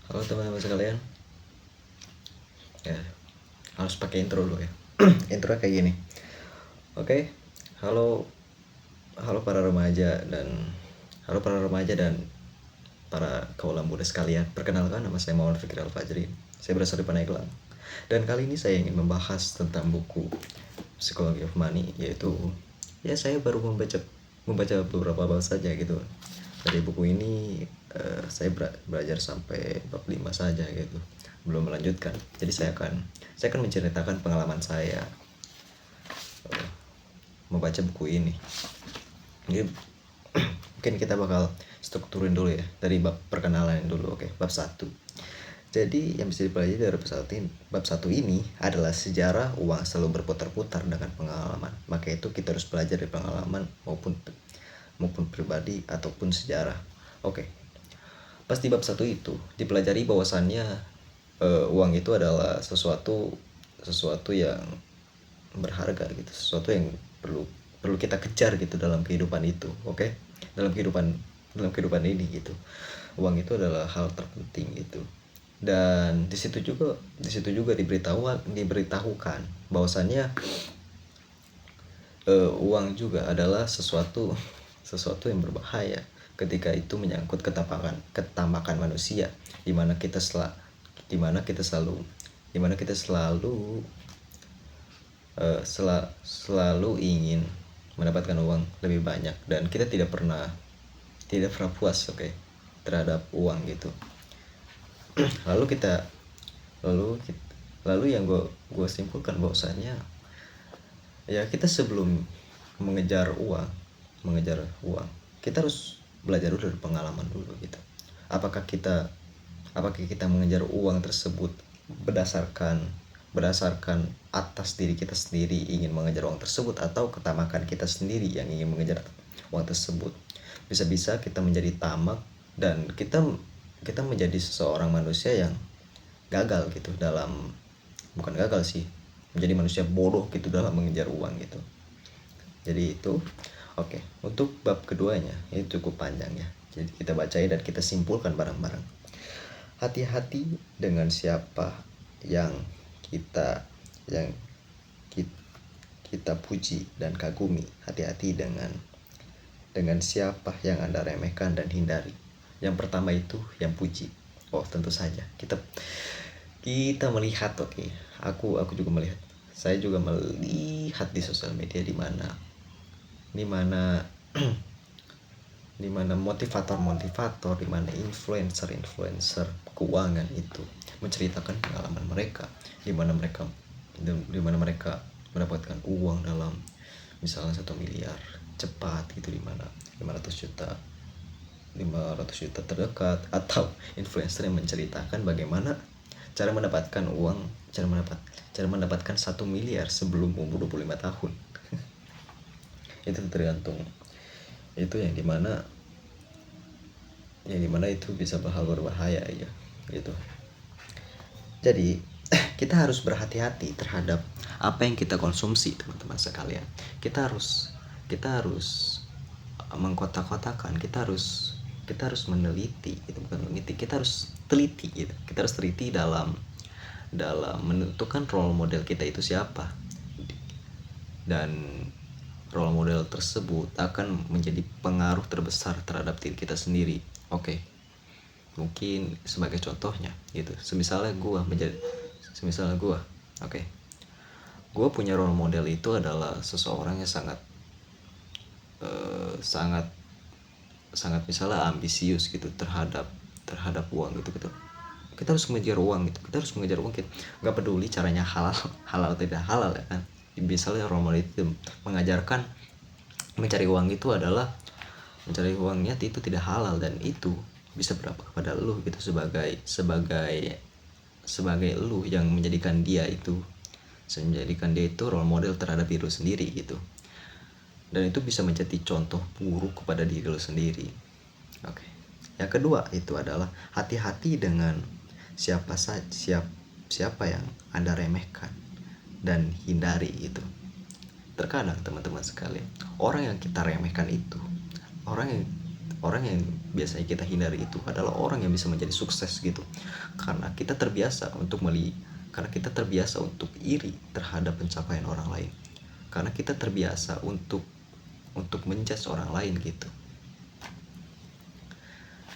Halo teman-teman sekalian. Ya, harus pakai intro dulu ya. Intro kayak gini. Oke. Halo halo para remaja dan para kaula muda sekalian. Perkenalkan, nama saya Muhammad Fikri Al-Fajri. Saya berasal dari Pandeglang. Dan kali ini saya ingin membahas tentang buku Psychology of Money, yaitu saya baru membaca beberapa bab saja gitu. Dari buku ini saya belajar sampai bab 5 saja gitu, belum melanjutkan. Jadi saya akan menceritakan pengalaman saya membaca buku ini. Jadi mungkin kita bakal strukturin dulu ya, dari bab perkenalan dulu. Oke, bab 1. Jadi yang bisa dipelajari dari bab 1 ini adalah sejarah uang selalu berputar-putar dengan pengalaman. Maka itu kita harus belajar dari pengalaman maupun pribadi ataupun sejarah. Oke. Pas di bab 1 itu dipelajari bahwasannya uang itu adalah sesuatu yang berharga gitu, sesuatu yang perlu kita kejar gitu dalam kehidupan itu. Oke. Dalam kehidupan ini gitu. Uang itu adalah hal terpenting gitu. Dan di situ juga diberitahukan bahwasannya uang juga adalah sesuatu yang berbahaya ketika itu menyangkut ketamakan manusia, di mana kita selalu ingin mendapatkan uang lebih banyak, dan kita tidak pernah puas, oke, terhadap uang gitu. lalu yang gue simpulkan bahwasanya ya, kita sebelum mengejar uang, kita harus belajar dulu dari pengalaman dulu gitu. Apakah kita mengejar uang tersebut berdasarkan atas diri kita sendiri ingin mengejar uang tersebut, atau ketamakan kita sendiri yang ingin mengejar uang tersebut. Bisa-bisa kita menjadi tamak dan kita menjadi seseorang manusia yang gagal gitu bukan gagal sih, menjadi manusia bodoh gitu dalam mengejar uang gitu. Jadi itu oke. Untuk bab keduanya ini cukup panjang ya, jadi kita baca dan kita simpulkan bareng-bareng. Hati-hati dengan siapa yang kita puji dan kagumi. Hati-hati dengan siapa yang Anda remehkan dan hindari. Yang pertama itu yang puji. Oh, tentu saja kita melihat, oke. Aku juga melihat. Saya juga melihat di sosial media di mana motivator, di mana influencer keuangan itu menceritakan pengalaman mereka, di mana mereka mendapatkan uang dalam misalnya 1 miliar cepat gitu, di mana 500 juta terdekat. Atau influencer yang menceritakan bagaimana cara mendapatkan 1 miliar sebelum umur 25 tahun. Itu tergantung, itu yang dimana itu bisa berbahaya ya gitu. Jadi kita harus berhati-hati terhadap apa yang kita konsumsi, teman-teman sekalian. Kita harus mengkotak-kotakan, kita harus meneliti gitu, bukan meneliti, kita harus teliti gitu. Kita harus teliti dalam menentukan role model kita itu siapa, dan role model tersebut akan menjadi pengaruh terbesar terhadap diri kita sendiri. Oke. Mungkin sebagai contohnya gitu, misalnya gue, oke, gue punya role model itu adalah seseorang yang sangat misalnya ambisius gitu terhadap uang gitu. Kita harus mengejar uang gitu, kita nggak peduli caranya halal atau tidak halal ya kan. Misalnya role model itu mengajarkan mencari uangnya itu tidak halal, dan itu bisa berdampak pada lu gitu, sebagai lu yang menjadikan dia itu role model terhadap diri lu sendiri gitu, dan itu bisa menjadi contoh buruk kepada diri lu sendiri. Oke. Yang kedua itu adalah hati-hati dengan siapa yang Anda remehkan dan hindari itu. Terkadang teman-teman sekalian, orang yang kita remehkan itu, orang yang Orang yang biasanya kita hindari itu adalah orang yang bisa menjadi sukses gitu. Karena kita terbiasa untuk iri terhadap pencapaian orang lain. Karena kita terbiasa untuk menjudge orang lain gitu.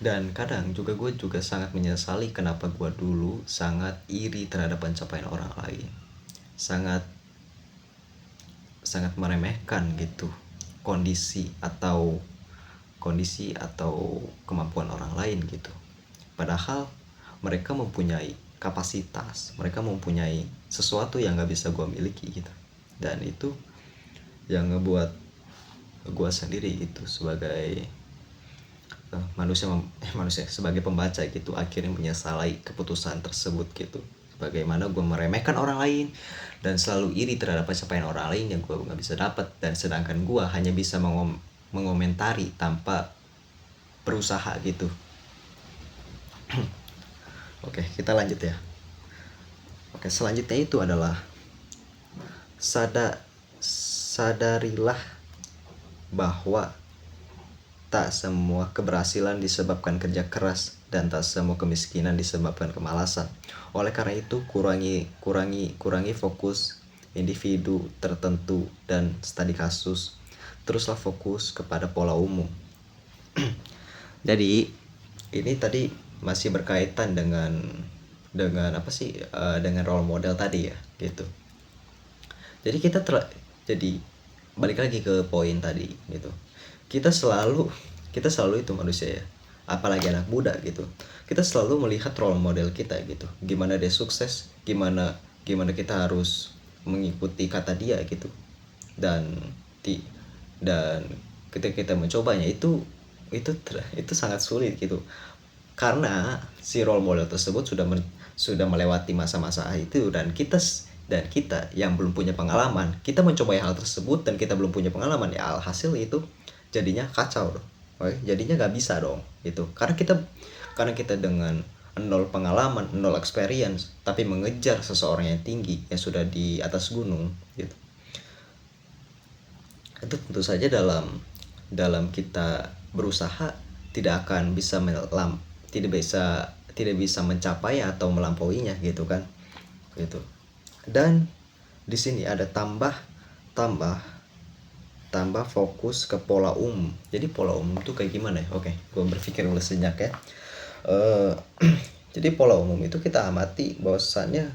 Dan kadang juga gue juga sangat menyesali kenapa gue dulu sangat iri terhadap pencapaian orang lain, sangat meremehkan gitu kondisi atau kemampuan orang lain gitu. Padahal mereka mempunyai kapasitas, mereka mempunyai sesuatu yang gak bisa gue miliki gitu. Dan itu yang ngebuat gue sendiri itu sebagai manusia sebagai pembaca gitu akhirnya menyesali keputusan tersebut gitu. Bagaimana gue meremehkan orang lain dan selalu iri terhadap pencapaian orang lain yang gue gak bisa dapat, dan sedangkan gue hanya bisa mengomentari tanpa berusaha gitu. Oke, kita lanjut ya. Oke, selanjutnya itu adalah sadarilah bahwa tak semua keberhasilan disebabkan kerja keras dan tak semua kemiskinan disebabkan kemalasan. Oleh karena itu, kurangi fokus individu tertentu dan studi kasus. Teruslah fokus kepada pola umum. Jadi ini tadi masih berkaitan dengan dengan role model tadi ya gitu. Jadi jadi balik lagi ke poin tadi gitu. Kita selalu itu manusia ya, apalagi anak muda gitu, kita selalu melihat role model kita gitu, gimana dia sukses, gimana kita harus mengikuti kata dia gitu. Dan ketika kita mencobanya itu sangat sulit gitu, karena si role model tersebut sudah melewati masa-masa itu, dan kita yang belum punya pengalaman, kita mencoba hal tersebut dan kita belum punya pengalaman, ya alhasil itu jadinya kacau dong. Oke, jadinya nggak bisa dong gitu, karena kita dengan nol pengalaman, nol experience, tapi mengejar seseorang yang tinggi yang sudah di atas gunung gitu. Itu tentu saja dalam kita berusaha tidak akan bisa tidak bisa mencapai atau melampauinya gitu kan gitu. Dan di sini ada tambah fokus ke pola umum. Jadi pola umum itu kayak gimana ya? Oke, gue berpikir dulu sejenak ya. Jadi pola umum itu kita amati bahwasannya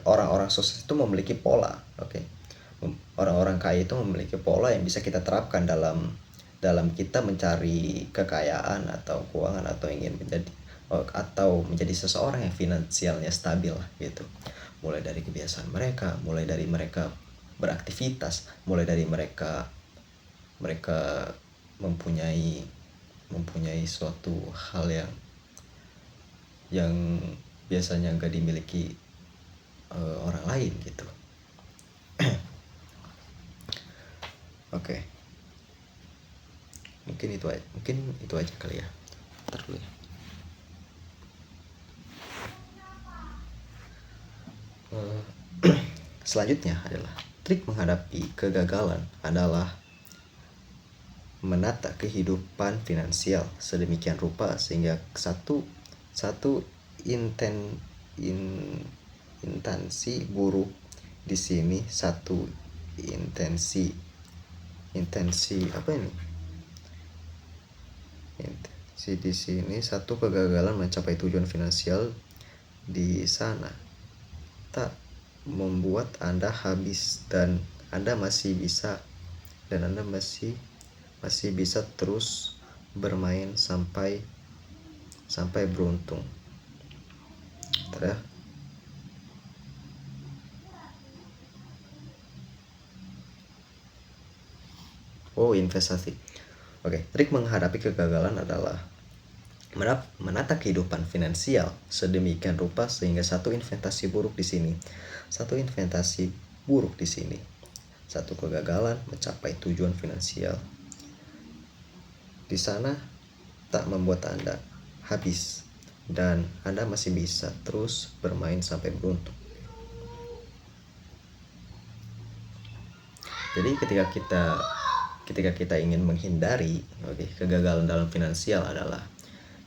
orang-orang sukses itu memiliki pola. Oke. Orang-orang kaya itu memiliki pola yang bisa kita terapkan dalam kita mencari kekayaan atau keuangan atau menjadi seseorang yang finansialnya stabil gitu. Mulai dari kebiasaan mereka, mulai dari mereka beraktivitas, mulai dari mereka mempunyai suatu hal yang biasanya enggak dimiliki orang lain gitu. Oke. Mungkin itu aja kali ya. Ntar dulu ya. Selanjutnya adalah trik menghadapi kegagalan adalah menata kehidupan finansial sedemikian rupa sehingga satu intensi buruk di sini, satu intensi apa ini? Intensi di sini, satu kegagalan mencapai tujuan finansial di sana tak membuat Anda habis, dan Anda masih bisa terus bermain sampai beruntung. Investasi. Oke, trik menghadapi kegagalan adalah menata kehidupan finansial sedemikian rupa sehingga satu investasi buruk di sini, satu kegagalan mencapai tujuan finansial di sana tak membuat Anda habis, dan Anda masih bisa terus bermain sampai beruntung. Jadi ketika kita ketika kita ingin menghindari kegagalan dalam finansial adalah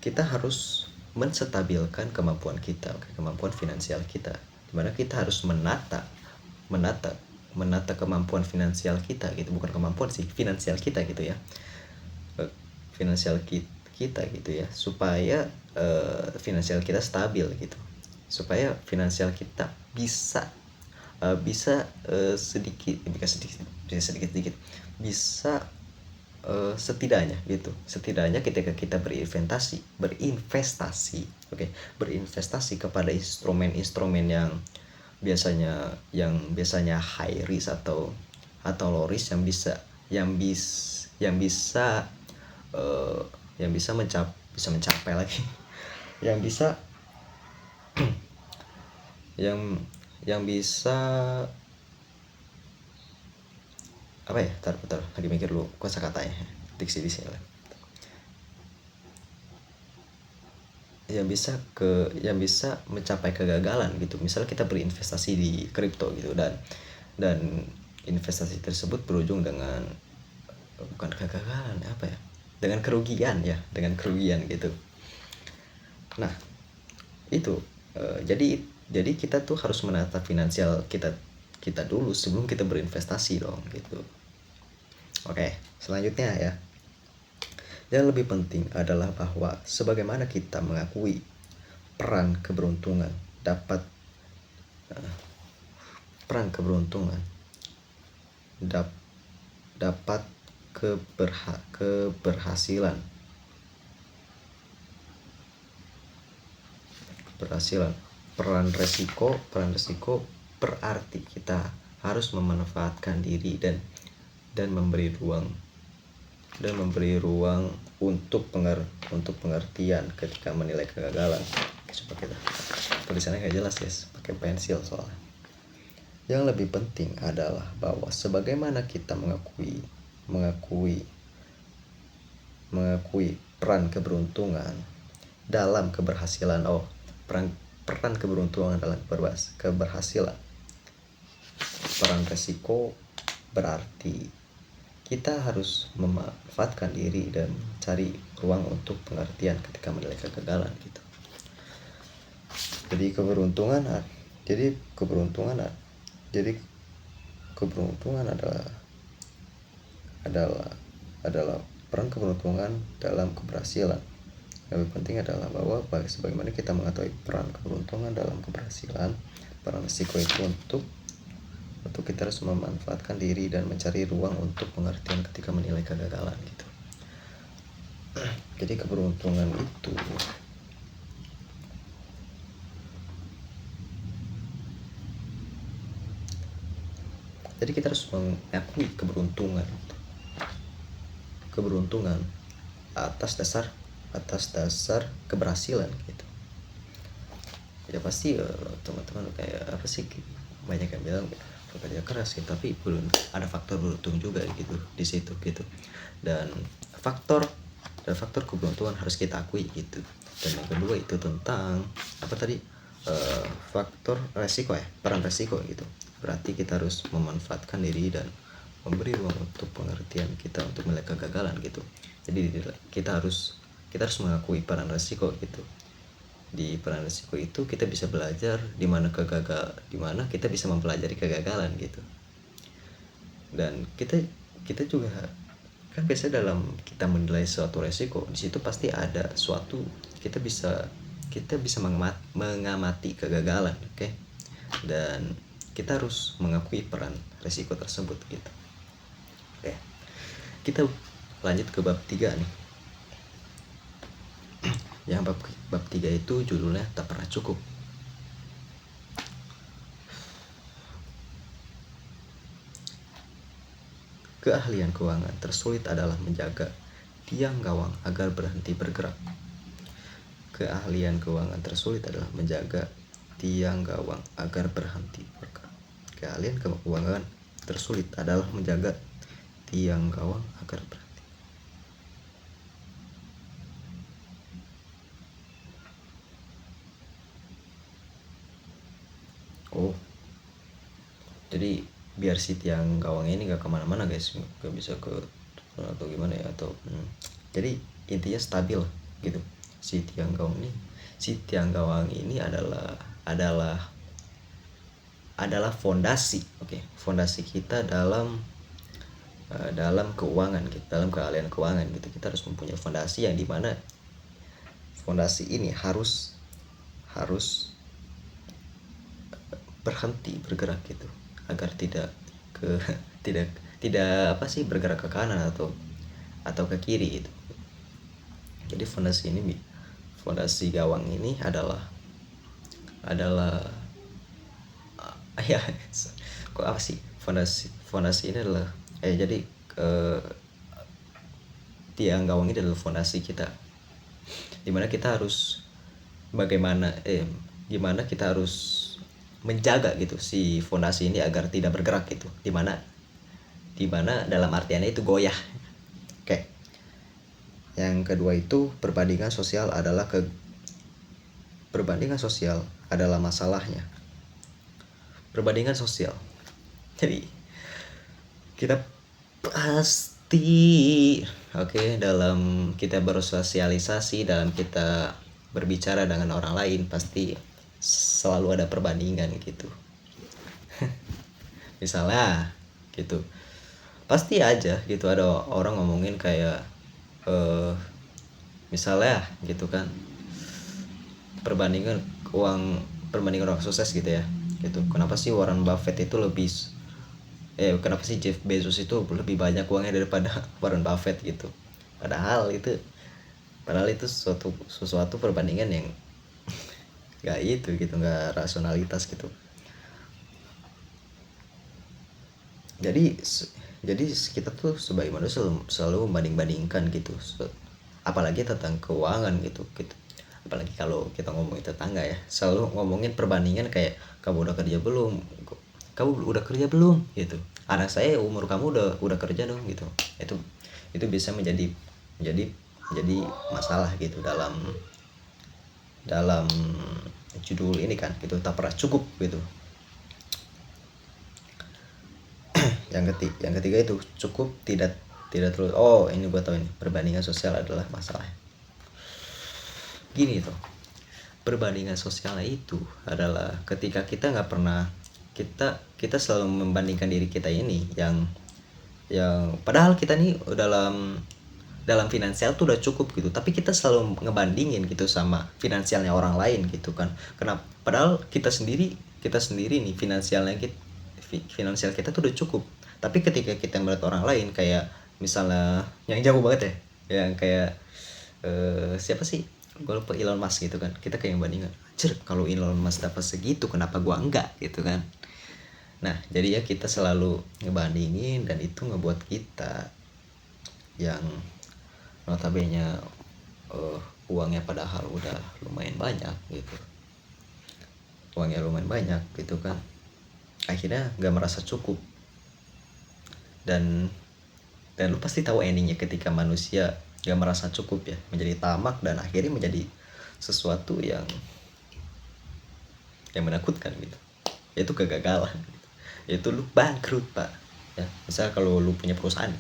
kita harus menstabilkan kemampuan kita, kemampuan finansial kita, dimana kita harus menata kemampuan finansial kita gitu, bukan kemampuan sih, finansial kita gitu ya, finansial kita gitu ya, supaya finansial kita stabil gitu, supaya finansial kita bisa sedikit bisa setidaknya gitu, setidaknya ketika kita berinvestasi kepada instrumen-instrumen yang biasanya high risk atau low risk, yang bisa eh, bisa mencapai lagi yang bisa yang bisa apa ya, bentar lagi mikir dulu kosakatanya, diksi di sini, yang bisa mencapai kegagalan gitu. Misalnya kita berinvestasi di kripto gitu, dan investasi tersebut berujung dengan bukan kegagalan, apa ya, dengan kerugian gitu. Nah itu jadi kita tuh harus menata finansial kita dulu sebelum kita berinvestasi dong gitu. Oke, selanjutnya ya, yang lebih penting adalah bahwa sebagaimana kita mengakui peran keberuntungan dapat peran keberuntungan dapat keberhasilan peran resiko berarti kita harus memanfaatkan diri dan memberi ruang untuk pengertian ketika menilai kegagalan. Coba kita tulisannya kayak jelas guys, pakai pensil soalnya. Yang lebih penting adalah bahwa sebagaimana kita mengakui peran keberuntungan dalam keberhasilan peran keberuntungan dalam keberhasilan, peran resiko berarti kita harus memanfaatkan diri dan cari ruang untuk pengertian ketika menilai kegagalan gitu. Jadi keberuntungan adalah peran keberuntungan dalam keberhasilan. Yang lebih penting adalah bahwa sebagaimana kita mengetahui peran keberuntungan dalam keberhasilan, peran risiko itu untuk kita harus memanfaatkan diri dan mencari ruang untuk pengertian ketika menilai kegagalan gitu. Jadi keberuntungan itu jadi kita harus mengakui keberuntungan atas dasar keberhasilan gitu. Ya pasti teman-teman kayak apa sih, banyak yang bilang bekerja keras ya, tapi belum ada faktor beruntung juga gitu di situ gitu. Dan faktor keberuntungan harus kita akui gitu. Dan yang kedua itu tentang apa tadi, faktor resiko ya, peran resiko gitu. Berarti kita harus memanfaatkan diri dan memberi ruang untuk pengertian kita untuk melihat kegagalan gitu. Jadi kita harus mengakui peran resiko gitu. Di peran resiko itu kita bisa belajar di mana kita bisa mempelajari kegagalan gitu. Dan kita juga kan biasanya dalam kita menilai suatu resiko, di situ pasti ada suatu kita bisa mengamati kegagalan, oke? Dan kita harus mengakui peran resiko tersebut gitu. Oke. Kita lanjut ke bab 3 nih. Yang bab 3 itu judulnya tak pernah cukup. Keahlian keuangan tersulit adalah menjaga tiang gawang agar berhenti bergerak. Keahlian keuangan tersulit adalah menjaga tiang gawang agar berhenti bergerak. Keahlian keuangan tersulit adalah menjaga tiang gawang agar berhenti. Oh, jadi biar si tiang gawang ini gak kemana-mana guys, gak bisa ke atau gimana ya, atau jadi intinya stabil gitu. Si tiang gawang ini adalah fondasi, oke, fondasi kita dalam keuangan gitu, dalam keahlian keuangan gitu. Kita harus mempunyai fondasi yang dimana fondasi ini harus berhenti bergerak gitu, agar tidak ke tidak tidak apa sih, bergerak ke kanan atau ke kiri gitu. Jadi fondasi gawang ini adalah ya kok apa sih, fondasi ini adalah jadi tiang gawang ini adalah fondasi kita, dimana kita harus gimana kita harus menjaga gitu si fondasi ini agar tidak bergerak gitu, dimana dalam artiannya itu goyah. Oke. Yang kedua itu perbandingan sosial masalahnya. Perbandingan sosial, jadi kita pasti dalam kita bersosialisasi, dalam kita berbicara dengan orang lain, pasti selalu ada perbandingan gitu. Misalnya gitu, pasti aja gitu ada orang ngomongin kayak misalnya gitu kan, perbandingan orang sukses gitu ya gitu. Kenapa sih Warren Buffett itu kenapa sih Jeff Bezos itu lebih banyak uangnya daripada Warren Buffett gitu. Padahal itu sesuatu perbandingan yang gak itu gitu, gak rasionalitas gitu. Jadi kita tuh sebagai manusia selalu membanding-bandingkan gitu, apalagi tentang keuangan gitu. Apalagi kalau kita ngomongin tetangga ya, selalu ngomongin perbandingan kayak kamu udah kerja belum gitu, anak saya umur kamu udah kerja dong gitu. Itu bisa menjadi masalah gitu dalam judul ini kan gitu, tak pernah cukup gitu. Yang ketiga itu cukup tidak terus. Ini gue tahu, ini perbandingan sosial adalah masalah. Gini tuh, perbandingan sosial itu adalah ketika kita nggak pernah, kita selalu membandingkan diri kita ini yang padahal kita nih dalam finansial tuh udah cukup gitu, tapi kita selalu ngebandingin gitu sama finansialnya orang lain gitu kan. Kenapa? Padahal kita sendiri nih finansial kita tuh udah cukup, tapi ketika kita melihat orang lain kayak misalnya yang jago banget ya, yang kayak siapa sih, gue lupa, Elon Musk gitu kan, kita kayak bandingan, kalau Elon Musk dapat segitu kenapa gua enggak gitu kan. Nah jadi ya kita selalu ngebandingin, dan itu ngebuat kita yang notabene uangnya padahal udah lumayan banyak gitu kan, akhirnya nggak merasa cukup. Dan lu pasti tahu endingnya ketika manusia nggak merasa cukup ya, menjadi tamak dan akhirnya menjadi sesuatu yang menakutkan gitu, yaitu kegagalan gitu. Yaitu lu bangkrut pak ya. Misal kalau lu punya perusahaan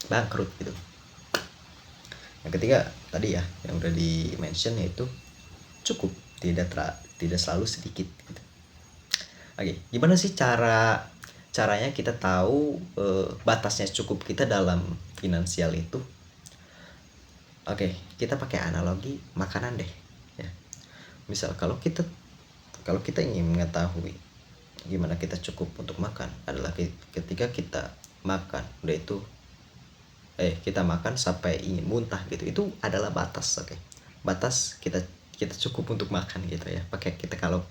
bangkrut gitu. Yang ketiga tadi ya yang udah di mention, yaitu cukup tidak selalu sedikit gitu. Oke, gimana sih caranya kita tahu batasnya cukup kita dalam finansial itu? Oke, kita pakai analogi makanan deh ya. Misal kalau kita ingin mengetahui gimana kita cukup untuk makan, adalah ketika kita makan udah itu kita makan sampai ingin muntah gitu, itu adalah batas. Batas kita cukup untuk makan gitu ya. Kalau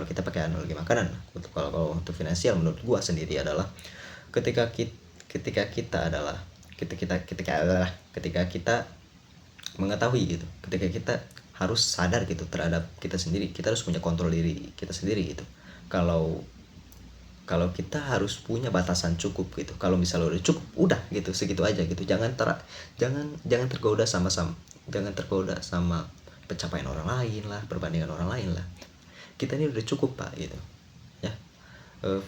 kita pakai analogi makanan, kalau untuk finansial menurut gua sendiri adalah ketika kita mengetahui gitu, ketika kita harus sadar gitu terhadap kita sendiri, kita harus punya kontrol diri kita sendiri gitu. Kalau kita harus punya batasan cukup gitu. Kalau misalnya udah cukup, udah gitu, segitu aja gitu. Jangan tergoda sama pencapaian orang lain lah, perbandingan orang lain lah. Kita ini udah cukup pak gitu ya.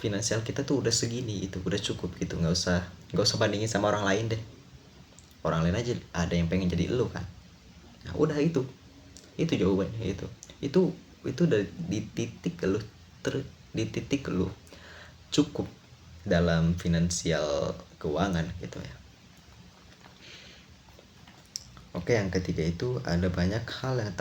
Finansial kita tuh udah segini, itu udah cukup gitu. Nggak usah bandingin sama orang lain deh. orang lain aja ada yang pengen jadi elu kan. Nah udah itu jawabannya. Itu di titik lu di titik lu cukup dalam finansial keuangan gitu ya. Oke, yang ketiga itu ada banyak hal yang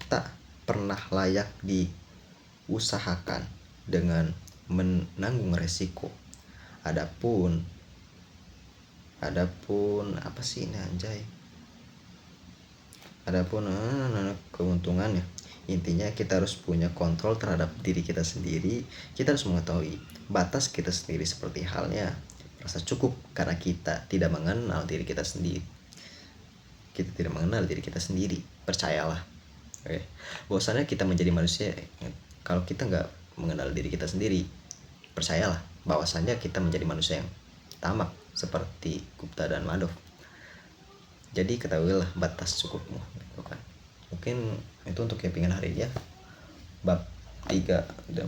tak pernah layak diusahakan dengan menanggung resiko. Adapun apa sih ini anjay? Adapun keuntungannya, intinya kita harus punya kontrol terhadap diri kita sendiri. Kita harus mengetahui batas kita sendiri, seperti halnya rasa cukup, karena kita tidak mengenal diri kita sendiri. Percayalah, oke, bahwasannya kita menjadi manusia, kalau kita nggak mengenal diri kita sendiri, percayalah bahwasannya kita menjadi manusia yang tamak seperti Gupta dan Madov. Jadi ketahuilah batas cukupmu gitu kan. Mungkin itu untuk kepingan hari ini ya. Bab 3 udah,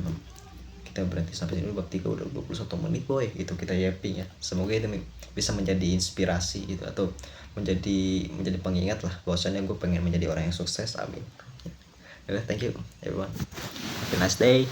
kita berhenti sampai sini. Bab 3 udah 21 menit boy, itu kita yapping ya. Semoga itu bisa menjadi inspirasi gitu, atau menjadi pengingat lah bahwasanya gue pengen menjadi orang yang sukses. Amin. Thank you everyone, have a nice day.